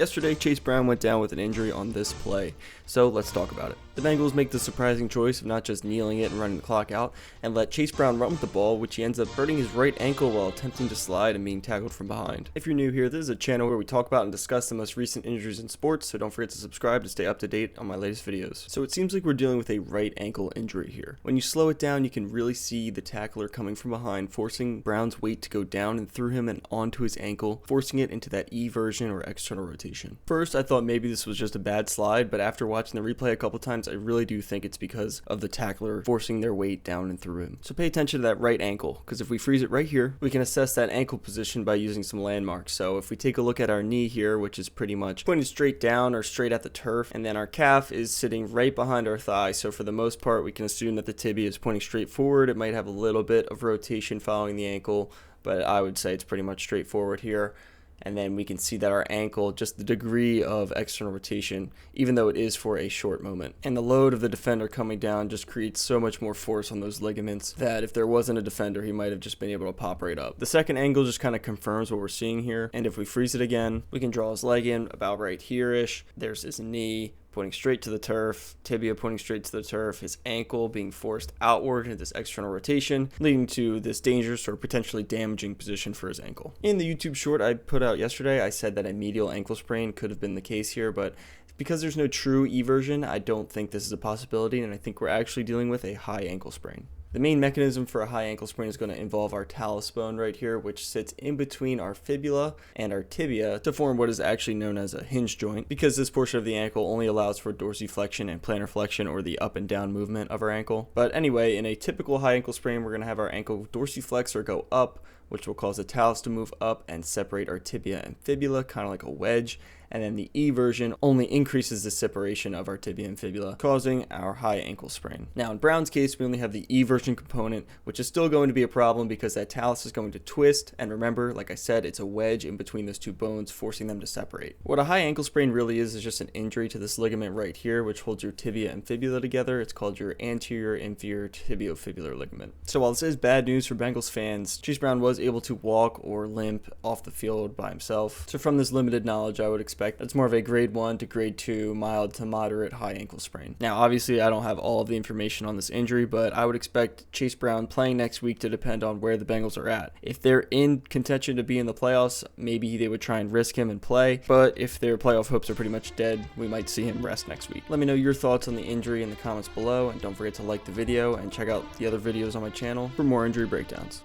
Yesterday, Chase Brown went down with an injury on this play, so let's talk about it. The Bengals make the surprising choice of not just kneeling it and running the clock out, and let Chase Brown run with the ball, which he ends up hurting his right ankle while attempting to slide and being tackled from behind. If you're new here, this is a channel where we talk about and discuss the most recent injuries in sports, so don't forget to subscribe to stay up to date on my latest videos. So it seems like we're dealing with a right ankle injury here. When you slow it down, you can really see the tackler coming from behind, forcing Brown's weight to go down and through him and onto his ankle, forcing it into that E version or external rotation. First, I thought maybe this was just a bad slide, but after watching the replay a couple times, I really do think it's because of the tackler forcing their weight down and through him. So pay attention to that right ankle, because if we freeze it right here, we can assess that ankle position by using some landmarks. So if we take a look at our knee here, which is pretty much pointing straight down or straight at the turf, and then our calf is sitting right behind our thigh. So for the most part, we can assume that the tibia is pointing straight forward. It might have a little bit of rotation following the ankle, but I would say it's pretty much straightforward here. And then we can see that our ankle, just the degree of external rotation, even though it is for a short moment. And the load of the defender coming down just creates so much more force on those ligaments that if there wasn't a defender, he might have just been able to pop right up. The second angle just kind of confirms what we're seeing here. And if we freeze it again, we can draw his leg in about right here-ish. There's his knee pointing straight to the turf, tibia pointing straight to the turf, his ankle being forced outward into this external rotation, leading to this dangerous or potentially damaging position for his ankle. In the YouTube short I put out yesterday, I said that a medial ankle sprain could have been the case here, but because there's no true E version, I don't think this is a possibility, and I think we're actually dealing with a high ankle sprain. The main mechanism for a high ankle sprain is going to involve our talus bone right here, which sits in between our fibula and our tibia to form what is actually known as a hinge joint, because this portion of the ankle only allows for dorsiflexion and plantar flexion, or the up and down movement of our ankle. But anyway, in a typical high ankle sprain, we're going to have our ankle dorsiflex or go up, which will cause the talus to move up and separate our tibia and fibula, kind of like a wedge. And then the E version only increases the separation of our tibia and fibula, causing our high ankle sprain. Now, in Brown's case, we only have the E version component, which is still going to be a problem because that talus is going to twist. And remember, like I said, it's a wedge in between those two bones, forcing them to separate. What a high ankle sprain really is just an injury to this ligament right here, which holds your tibia and fibula together. It's called your anterior inferior tibiofibular ligament. So while this is bad news for Bengals fans, Chase Brown was able to walk or limp off the field by himself. So from this limited knowledge, I would expect that's more of a grade 1 to grade 2 mild to moderate high ankle sprain. Now, obviously, I don't have all of the information on this injury, but I would expect Chase Brown playing next week to depend on where the Bengals are at. If they're in contention to be in the playoffs, maybe they would try and risk him and play, but if their playoff hopes are pretty much dead, we might see him rest next week. Let me know your thoughts on the injury in the comments below, and don't forget to like the video and check out the other videos on my channel for more injury breakdowns.